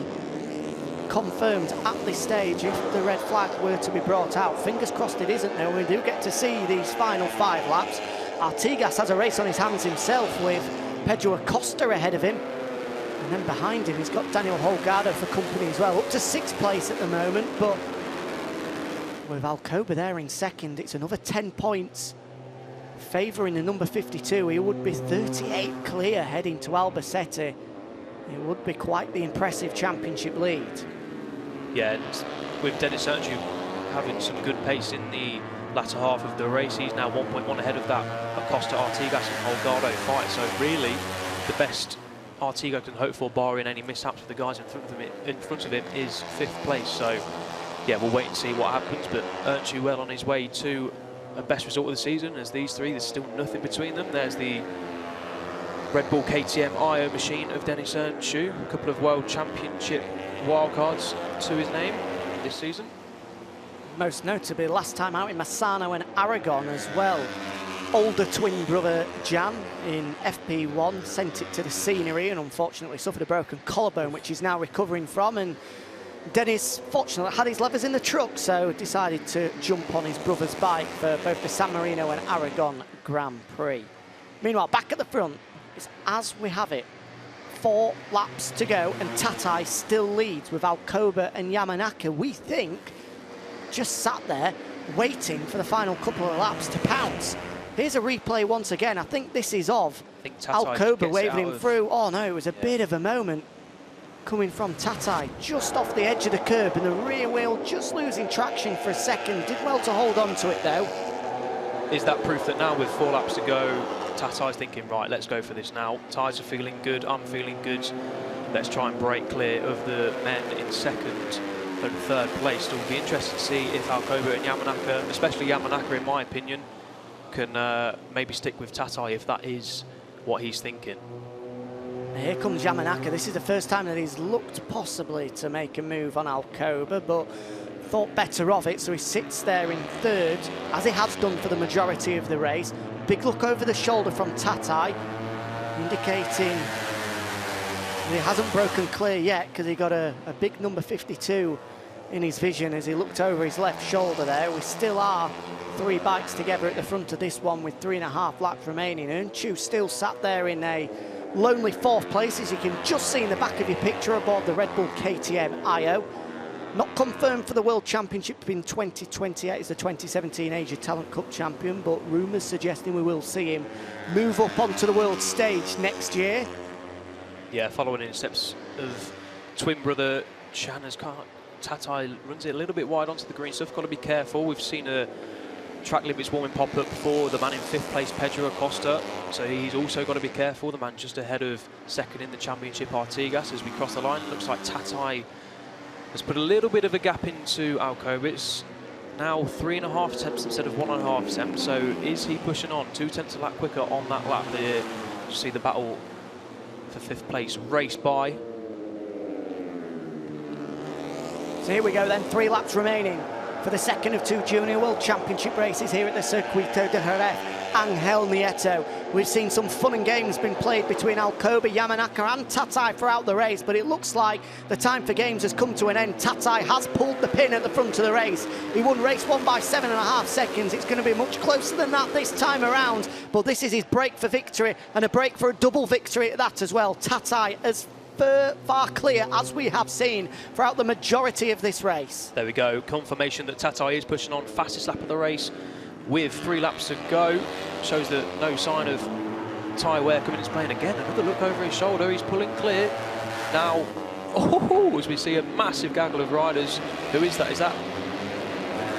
confirmed at this stage if the red flag were to be brought out. Fingers crossed it isn't, though. We do get to see these final 5 laps. Artigas has a race on his hands himself with Pedro Acosta ahead of him. And then behind him, he's got Daniel Holgado for company as well, up to 6th place at the moment. But with Alcoba there in 2nd, it's another 10 points favouring the number 52. He would be 38 clear heading to Albacete. It would be quite the impressive championship lead. Yeah, and with Deniz Öncü having some good pace in the latter half of the race, he's now 1.1 ahead of that Acosta, Artigas and Holgado fight. So really, the best Artigas can hope for, barring any mishaps with the guys in front of him, is 5th place. So yeah, we'll wait and see what happens. But Öncü well on his way to a best result of the season. As these three, there's still nothing between them. There's the Red Bull KTM Ajo machine of Deniz Öncü, a couple of World Championship wildcards to his name this season. Most notably, last time out in Massano and Aragon as well. Older twin brother Jan in FP1 sent it to the scenery and unfortunately suffered a broken collarbone, which he's now recovering from. And Deniz, fortunately, had his levers in the truck, so decided to jump on his brother's bike for both the San Marino and Aragon Grand Prix. Meanwhile, back at the front, it's as we have it. 4 laps to go, and Tatay still leads with Alcoba and Yamanaka, we think, just sat there waiting for the final couple of laps to pounce. Here's a replay once again. I think this is of Alcoba waving him through. Oh no, it was a bit of a moment coming from Tatay, just off the edge of the curb, and the rear wheel just losing traction for a second. Did well to hold on to it though. Is that proof that now with 4 laps to go, Tatay's thinking, right, let's go for this now. Tyres are feeling good, I'm feeling good. Let's try and break clear of the men in 2nd and 3rd place. It'll be interesting to see if Alcoba and Yamanaka, especially Yamanaka in my opinion, can maybe stick with Tatay if that is what he's thinking. Here comes Yamanaka. This is the first time that he's looked possibly to make a move on Alcoba, but thought better of it, so he sits there in 3rd, as he has done for the majority of the race. Big look over the shoulder from Tatay, indicating he hasn't broken clear yet because he got a big number 52 in his vision as he looked over his left shoulder there. We still are 3 bikes together at the front of this one with 3.5 laps remaining. Öncü still sat there in a lonely 4th place, as you can just see in the back of your picture aboard the Red Bull KTM Ajo. Not confirmed for the World Championship in 2028 as the 2017 Asia Talent Cup champion, but rumours suggesting we will see him move up onto the world stage next year. Yeah, following in the steps of twin brother Chan, as Tatay runs it a little bit wide onto the green stuff. Got to be careful. We've seen a track limits warming pop up for the man in 5th place, Pedro Acosta, so he's also got to be careful. The man just ahead of 2nd in the championship, Artigas, as we cross the line. Looks like Tatay has put a little bit of a gap into Alcoba. It's now 3.5 attempts instead of 1.5 attempts. So is he pushing on 2 tenths a lap quicker on that lap there? You see the battle for 5th place race by. So here we go then, 3 laps remaining for the 2nd of 2 Junior World Championship races here at the Circuito de Jerez. Ángel, Nieto. We've seen some fun and games been played between Alcoba, Yamanaka and Tatay throughout the race, but it looks like the time for games has come to an end. Tatay has pulled the pin at the front of the race. He won race 1 by 7.5 seconds. It's going to be much closer than that this time around, but this is his break for victory, and a break for a double victory at that as well. Tatay has far clear, as we have seen throughout the majority of this race. There we go, confirmation that Tatay is pushing on, fastest lap of the race with 3 laps to go. Shows that no sign of tyre wear coming into play. And again, another look over his shoulder, he's pulling clear. Now, as we see a massive gaggle of riders. Who is that? Is that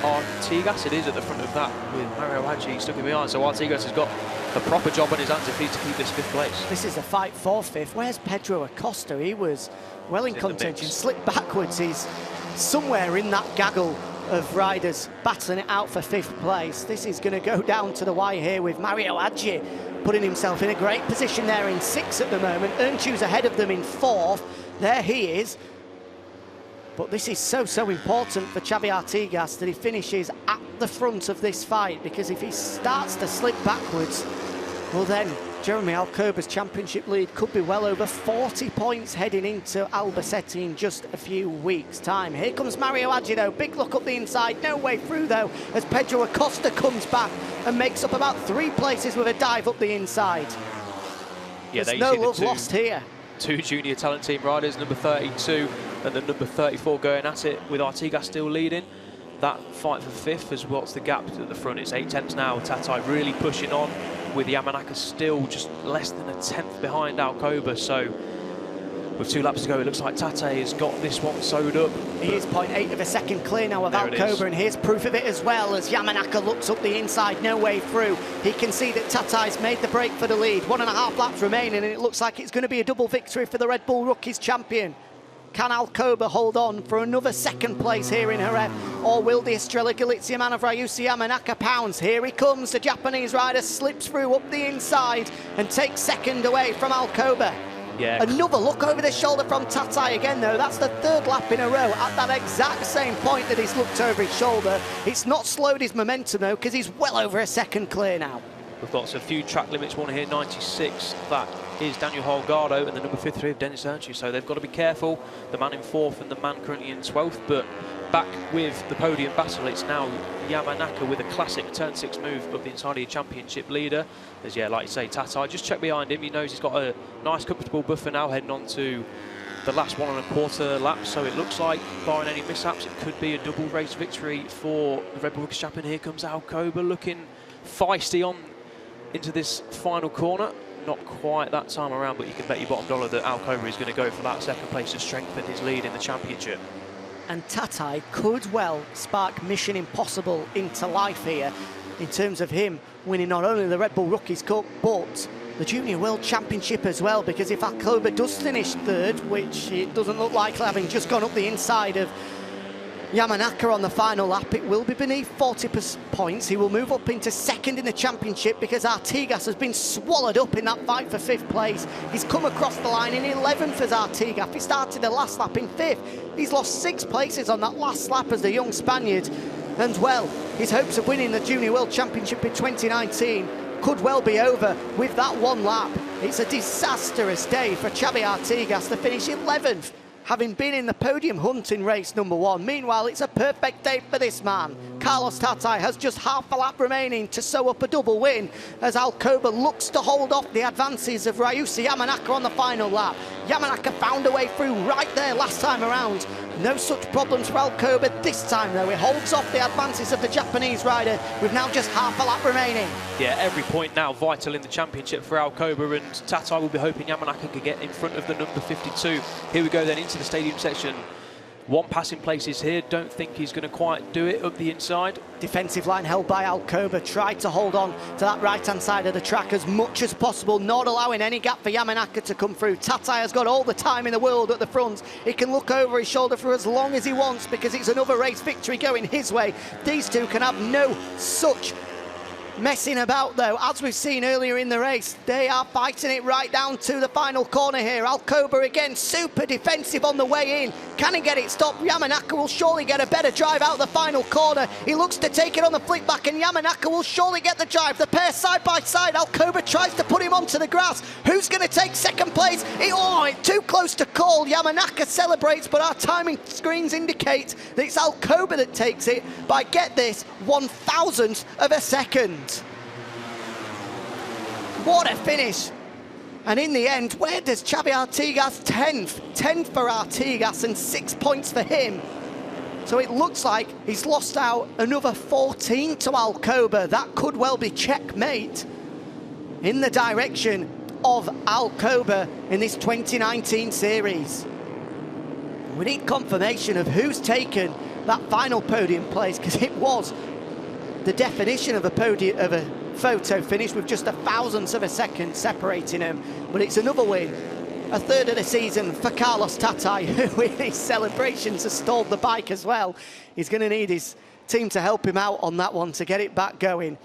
Artigas? It is at the front of that with Mario Hadji stuck in behind. So Artigas has got a proper job on his hands if he's to keep this 5th place. This is a fight for 5th. Where's Pedro Acosta? He was well in contention, slipped backwards. He's somewhere in that gaggle of riders battling it out for 5th place. This is going to go down to the wire here with Mario Hadji putting himself in a great position there in 6th at the moment. Öncü's ahead of them in 4th. There he is. But this is so important for Xavier Artigas that he finishes at the front of this fight, because if he starts to slip backwards, well then Jeremy Alcoba's championship lead could be well over 40 points heading into Albacete in just a few weeks' time. Here comes Mario Hadji though, big look up the inside, no way through though, as Pedro Acosta comes back and makes up about 3 places with a dive up the inside. Yeah, there's no love lost here. 2 junior talent team riders, number 32 and the number 34 going at it, with Artigas still leading. That fight for 5th is what's the gap at the front. It's 8 tenths now. Tatay really pushing on, with Yamanaka still just less than a 10th behind Alcoba. So with 2 laps to go, it looks like Tatay has got this one sewed up. He is 0.8 of a second clear now of Alcoba, and here's proof of it as well, as Yamanaka looks up the inside, no way through. He can see that Tatay's made the break for the lead. 1.5 laps remaining, and it looks like it's going to be a double victory for the Red Bull Rookies champion. Can Alcoba hold on for another 2nd place here in Jerez, or will the Estrella Galicia man of Ryusei Yamanaka pounce? Here he comes, the Japanese rider slips through up the inside and takes 2nd away from Alcoba. Yeah. Another look over the shoulder from Tatay again though. That's the 3rd lap in a row at that exact same point that he's looked over his shoulder. It's not slowed his momentum though, because he's well over a 2nd clear now. We've got a few track limits, one here, 96. That is Daniel Holgado and the number 53 of Deniz Öncü. So they've got to be careful. The man in 4th and the man currently in 12th. But back with the podium battle, it's now Yamanaka with a classic turn 6 move of the entirety championship leader. As, yeah, like you say, Tatay just check behind him. He knows he's got a nice comfortable buffer now heading on to the last 1.25 laps. So it looks like, barring any mishaps, it could be a double race victory for the Red Bull Rookies champion. Here comes Alcoba looking feisty on into this final corner. Not quite that time around, but you can bet your bottom dollar that Alcoba is going to go for that 2nd place to strengthen his lead in the championship. And Tatay could well spark Mission Impossible into life here, in terms of him winning not only the Red Bull Rookies Cup, but the Junior World Championship as well, because if Alcoba does finish 3rd, which it doesn't look likely, having just gone up the inside of Yamanaka on the final lap, it will be beneath 40 points. He will move up into 2nd in the championship, because Artigas has been swallowed up in that fight for 5th place. He's come across the line in 11th as Artigas. He started the last lap in 5th. He's lost 6 places on that last lap as the young Spaniard. And well, his hopes of winning the Junior World Championship in 2019 could well be over with that 1 lap. It's a disastrous day for Xavier Artigas to finish 11th, having been in the podium hunt in race number 1. Meanwhile, it's a perfect day for this man. Carlos Tatay has just half a lap remaining to sew up a double win, as Alcoba looks to hold off the advances of Ryusei Yamanaka on the final lap. Yamanaka found a way through right there last time around. No such problems for Alcoba this time though. He holds off the advances of the Japanese rider with now just half a lap remaining. Yeah, every point now vital in the championship for Alcoba, and Tatay will be hoping Yamanaka can get in front of the number 52. Here we go then into the stadium section. 1 passing places here, don't think he's going to quite do it up the inside. Defensive line held by Alcoba, tried to hold on to that right-hand side of the track as much as possible, not allowing any gap for Yamanaka to come through. Tatay has got all the time in the world at the front. He can look over his shoulder for as long as he wants, because it's another race victory going his way. These two can have no such messing about though. As we've seen earlier in the race, they are fighting it right down to the final corner here. Alcoba again, super defensive on the way in. Can he get it stopped? Yamanaka will surely get a better drive out the final corner. He looks to take it on the flick back, and Yamanaka will surely get the drive. The pair side by side. Alcoba tries to put him onto the grass. Who's going to take 2nd place? It's too close to call. Yamanaka celebrates, but our timing screens indicate that it's Alcoba that takes it by, get this, 1,000th of a second. What a finish And in the end, where does Xavier Artigas? 10th. 10th for Artigas and 6 points for him. So it looks like he's lost out another 14 to Alcoba. That could well be checkmate in the direction of Alcoba in this 2019 series. We need confirmation of who's taken that final podium place, because it was the definition of a podium, of a photo finish with just a thousandth of a second separating him. But it's another win, a third of the season for Carlos Tatay, who in his celebrations has stalled the bike as well. He's going to need his team to help him out on that one to get it back going.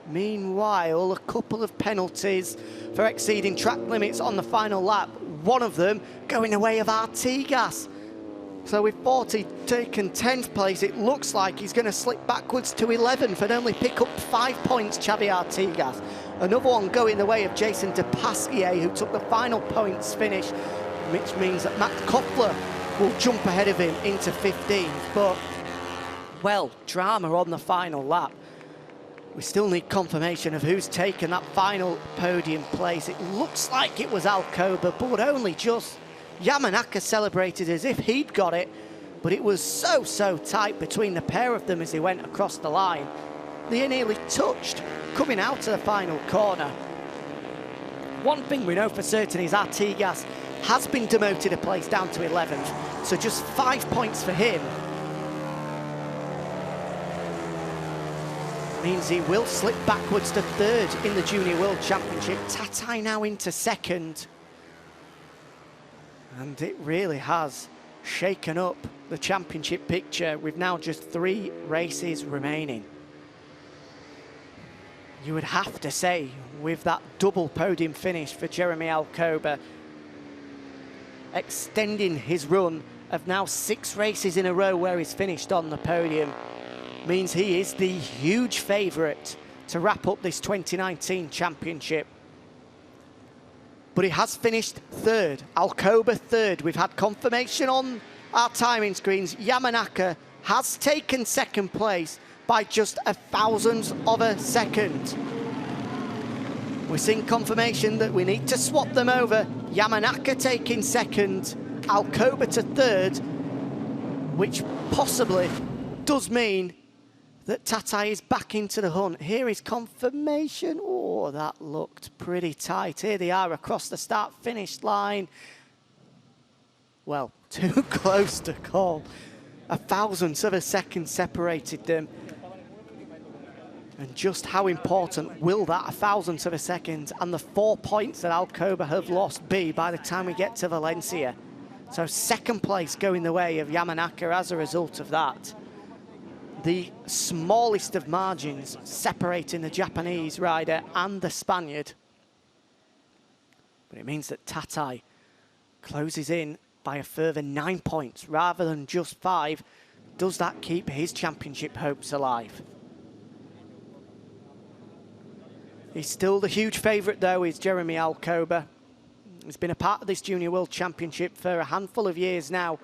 Meanwhile, a couple of penalties for exceeding track limits on the final lap. One of them going the way of Artigas. So with 40 taken 10th place, it looks like he's going to slip backwards to 11th and only pick up 5 points, Xavier Artigas. Another one going the way of Jason De Pasquier, who took the final points finish, which means that Matt Koffler will jump ahead of him into 15th. But, well, drama on the final lap. We still need confirmation of who's taken that final podium place. It looks like it was Alcoba, but only just. Yamanaka celebrated as if he'd got it, but it was so tight between the pair of them as they went across the line. They nearly touched coming out of the final corner. One thing we know for certain is Artigas has been demoted a place down to 11th, so just 5 points for him means he will slip backwards to third in the Junior World Championship. Tatay now into second. And it really has shaken up the championship picture with now just 3 races remaining. You would have to say, with that double podium finish for Jeremy Alcoba, extending his run of now 6 races in a row where he's finished on the podium, means he is the huge favourite to wrap up this 2019 championship. But he has finished third, Alcoba third. We've had confirmation on our timing screens. Yamanaka has taken second place by just a thousandth of a second. We're seeing confirmation that we need to swap them over. Yamanaka taking second, Alcoba to third, which possibly does mean that Tatay is back into the hunt. Here is confirmation. Oh, that looked pretty tight. Here they are across the start-finish line. Well, too close to call. A thousandth of a second separated them. And just how important will that a thousandth of a second and the 4 points that Alcoba have lost be by the time we get to Valencia? So second place going the way of Yamanaka as a result of that. The smallest of margins separating the Japanese rider and the Spaniard. But it means that Tatay closes in by a further 9 points rather than just 5. Does that keep his championship hopes alive? He's still the huge favourite though, is Jeremy Alcoba. He's been a part of this Junior World Championship for a handful of years now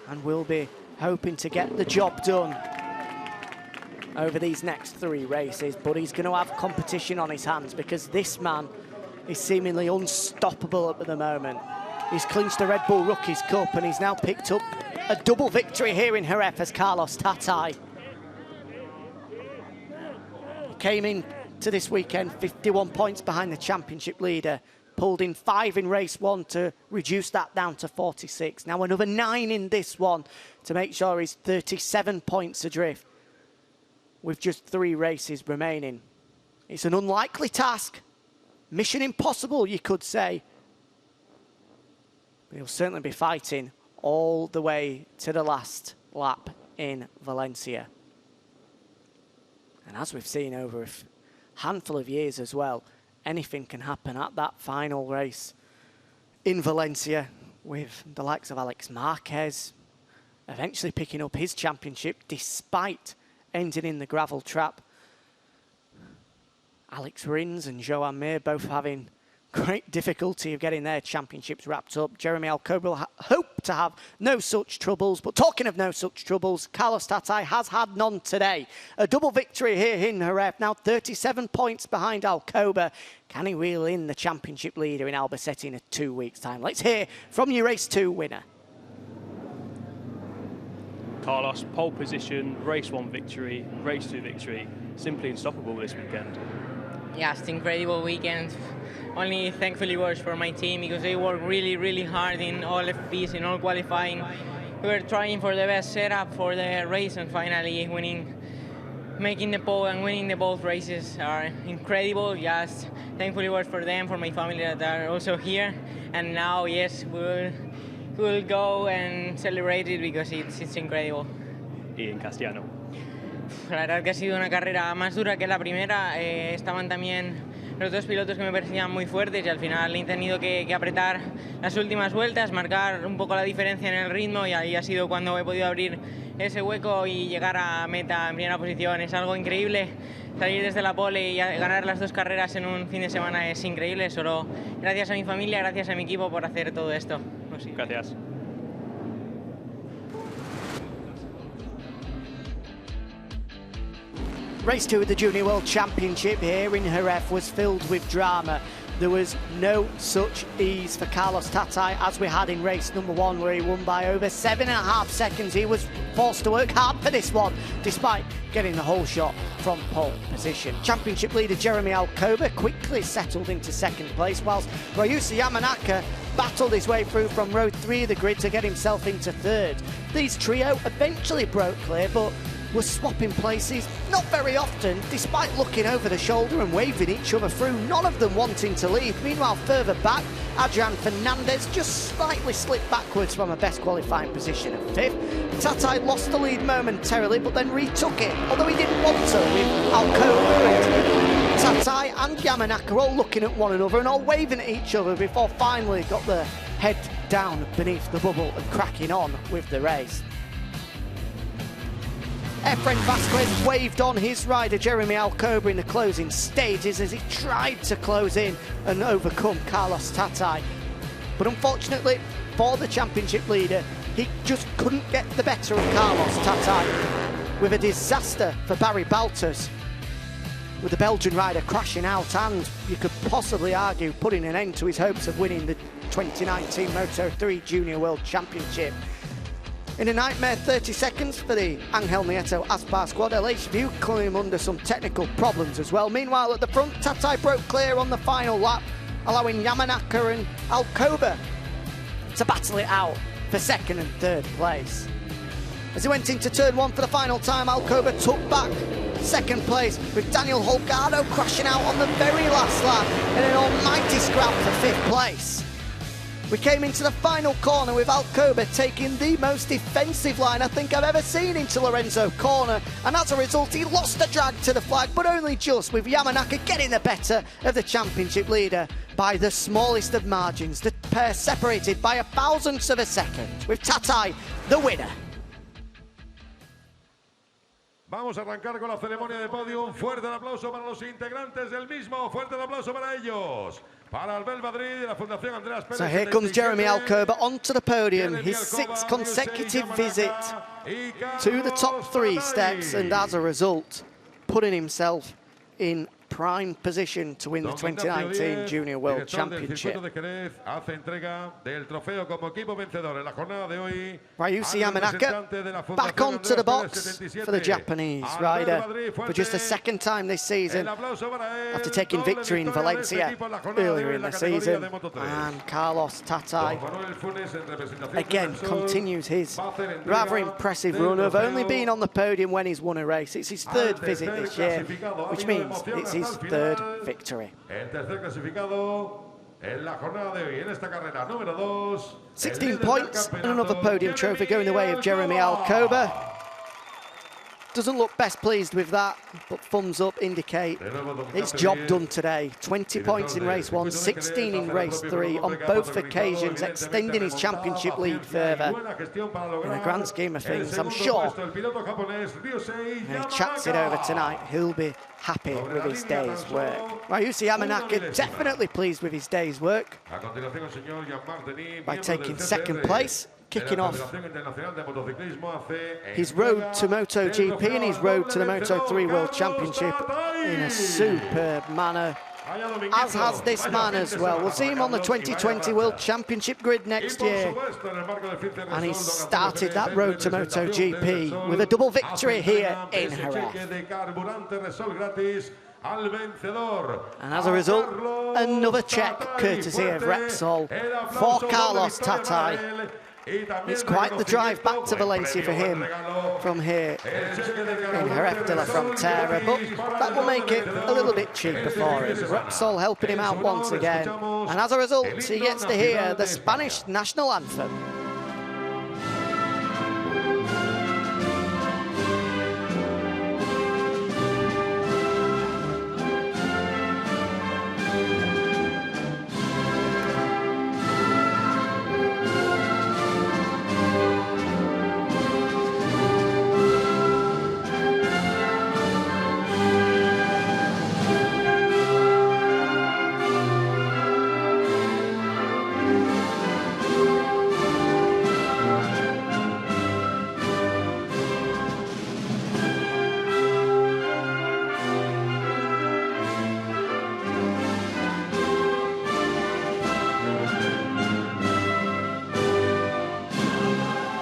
and will be hoping to get the job done over these next 3 races, but he's going to have competition on his hands because this man is seemingly unstoppable at the moment. He's clinched the Red Bull Rookies Cup and he's now picked up a double victory here in Jerez as Carlos Tatay. He came in to this weekend 51 points behind the championship leader, pulled in 5 in race 1 to reduce that down to 46. Now another 9 in this one to make sure he's 37 points adrift with just 3 races remaining. It's an unlikely task. Mission impossible, you could say. But he'll certainly be fighting all the way to the last lap in Valencia. And as we've seen over a handful of years as well, anything can happen at that final race in Valencia with the likes of Alex Marquez eventually picking up his championship despite ending in the gravel trap. Alex Rins and Joan Mir both having great difficulty of getting their championships wrapped up. Jeremy Alcoba will hope to have no such troubles. But talking of no such troubles, Carlos Tatay has had none today. A double victory here in Jerez, now 37 points behind Alcoba. Can he wheel in the championship leader in Albacete in 2 weeks' time? Let's hear from your Race 2 winner. Carlos, pole position, Race 1 victory, Race 2 victory. Simply unstoppable this weekend. Yeah, it's an incredible weekend. Only thankfully was for my team because they worked really, really hard in all FPs, in all qualifying. We were trying for the best setup for the race, and finally making the pole and winning the both races are incredible. Just thankfully was for them, for my family that are also here. And now, yes, we'll go and celebrate it because it's incredible. Y en castellano. La verdad que ha sido una carrera más dura que la primera. Estaban también los dos pilotos que me parecían muy fuertes y al final he tenido que apretar las últimas vueltas, marcar un poco la diferencia en el ritmo, y ahí ha sido cuando he podido abrir ese hueco y llegar a meta en primera posición. Es algo increíble. Salir desde la pole y ganar las dos carreras en un fin de semana es increíble. Solo gracias a mi familia, gracias a mi equipo por hacer todo esto. Gracias. Race 2 of the Junior World Championship here in Jerez was filled with drama. There was no such ease for Carlos Tatay as we had in race number 1, where he won by over 7.5 seconds. He was forced to work hard for this one, despite getting the whole shot from pole position. Championship leader Jeremy Alcoba quickly settled into second place, whilst Ryusei Yamanaka battled his way through from row 3 of the grid to get himself into third. These trio eventually broke clear, but were swapping places not very often, despite looking over the shoulder and waving each other through, none of them wanting to leave. Meanwhile, further back, Adrian Fernandez just slightly slipped backwards from a best qualifying position of 5th. Tatay lost the lead momentarily, but then retook it, although he didn't want to, with Alcoba, Tatay and Yamanaka all looking at one another and all waving at each other before finally got their head down beneath the bubble and cracking on with the race. Efren Vasquez waved on his rider Jeremy Alcoba in the closing stages as he tried to close in and overcome Carlos Tatay. But unfortunately for the championship leader, he just couldn't get the better of Carlos Tatay, with a disaster for Barry Baltus, with the Belgian rider crashing out and, you could possibly argue, putting an end to his hopes of winning the 2019 Moto3 Junior World Championship. In a nightmare 30 seconds for the Ángel Nieto Aspar squad, LHV coming under some technical problems as well. Meanwhile, at the front, Tatay broke clear on the final lap, allowing Yamanaka and Alcoba to battle it out for second and third place. As he went into turn 1 for the final time, Alcoba took back second place, with Daniel Holgado crashing out on the very last lap in an almighty scrap for 5th place. We came into the final corner with Alcoba taking the most defensive line I think I've ever seen into Lorenzo Corner, and as a result he lost the drag to the flag, but only just, with Yamanaka getting the better of the championship leader by the smallest of margins, the pair separated by 1,000ths of a second, with Tatay the winner. Vamos a arrancar con la ceremonia de podium. Fuerte el aplauso para los integrantes del mismo. Fuerte el aplauso para ellos. Para el Madrid y la Fundación Andreas Pérez. So here comes Jeremy Alcoba onto the podium, his 6th consecutive visit to the top 3 steps, and as a result, putting himself in prime position to win the 2019 Junior World Championship. Ryusei Yamanaka back onto the box for the Japanese rider for just the 2nd time this season, after taking victory in Valencia earlier in the season. And Carlos Tatay again continues his rather impressive run of only being on the podium when he's won a race. It's his 3rd visit this year, which means it's his 3rd victory. 16 points and another podium trophy going the way of Jeremy Alcoba. doesn't look best pleased with that, but thumbs up indicate it's job done today. 20 points in race 1, 16 in race 3, on both occasions extending his championship lead further. In the grand scheme of things, I'm sure when he chats it over tonight, he'll be happy with his day's work. Ryusei Yamanaka definitely pleased with his day's work by taking second place, kicking off his road to MotoGP and his road to the Moto3 World Championship in a superb manner, as has this man as well. We'll see him on the 2020 World Championship grid next year, and he's started that road to MotoGP with a double victory here in Jerez. And as a result, another check courtesy of Repsol for Carlos Tatay. It's quite the drive back to Valencia for him from here in Jerez de la Frontera, but that will make it a little bit cheaper for him. Repsol helping him out once again, and as a result, he gets to hear the Spanish national anthem.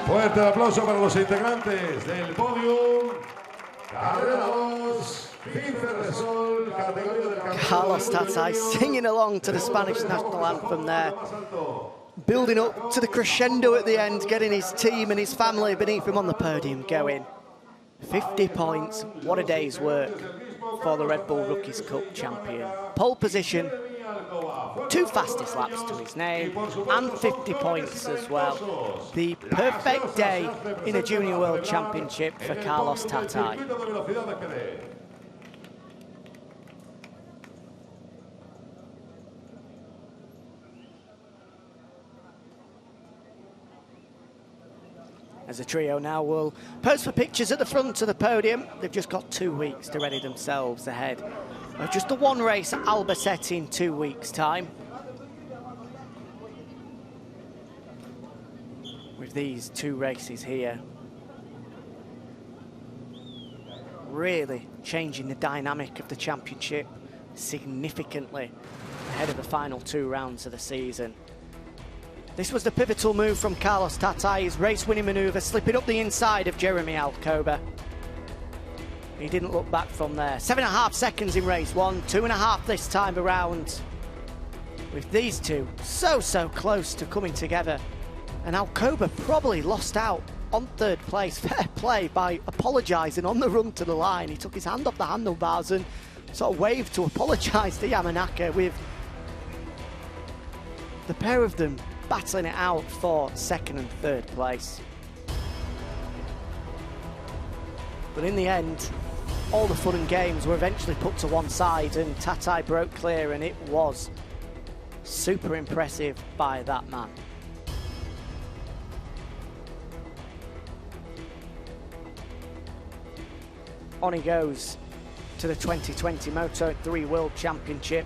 Fuerte aplauso para los integrantes del podium. Carrera 2, FIM CEV Repsol, categoría del campeón. Carlos Tatay singing along to the Spanish national anthem there, building up to the crescendo at the end, getting his team and his family beneath him on the podium going. 50 points, what a day's work for the Red Bull Rookies Cup champion. Pole position, 2 fastest laps to his name, and 50 points as well. The perfect day in a Junior World Championship for Carlos Tatay. As a trio now will pose for pictures at the front of the podium. They've just got 2 weeks to ready themselves ahead of just the one race at Albacete in 2 weeks' time. With these 2 races here, really changing the dynamic of the championship significantly ahead of the final 2 rounds of the season. This was the pivotal move from Carlos Tatay, his race-winning manoeuvre, slipping up the inside of Jeremy Alcoba. He didn't look back from there. 7.5 seconds in race 1, 2.5 this time around. With these two so close to coming together. And Alcoba probably lost out on 3rd place. Fair play by apologising on the run to the line. He took his hand off the handlebars and sort of waved to apologise to Yamanaka, with the pair of them battling it out for 2nd and 3rd place. But in the end, all the fun and games were eventually put to one side and Tatay broke clear, and it was super impressive by that man. On he goes to the 2020 Moto3 World Championship.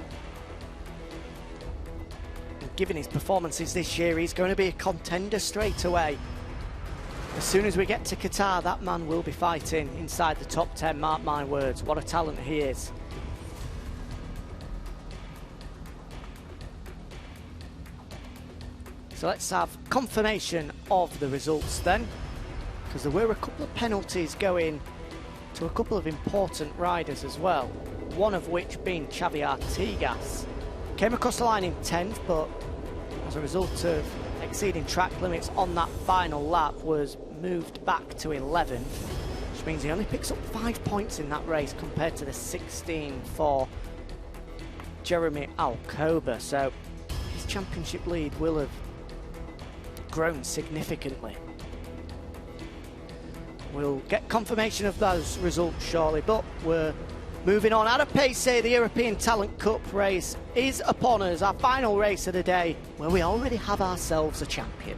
And given his performances this year, he's going to be a contender straight away. As soon as we get to Qatar, that man will be fighting inside the top 10, mark my words. What a talent he is. So let's have confirmation of the results then, because there were a couple of penalties going to a couple of important riders as well, one of which being Xavier Artigas. Came across the line in 10th, but as a result of exceeding track limits on that final lap was moved back to 11th, which means he only picks up 5 points in that race compared to the 16 for Jeremy Alcoba. So his championship lead will have grown significantly. We'll get confirmation of those results shortly, but we're moving on. Out of pace, the European Talent Cup race is upon us, our final race of the day, where we already have ourselves a champion.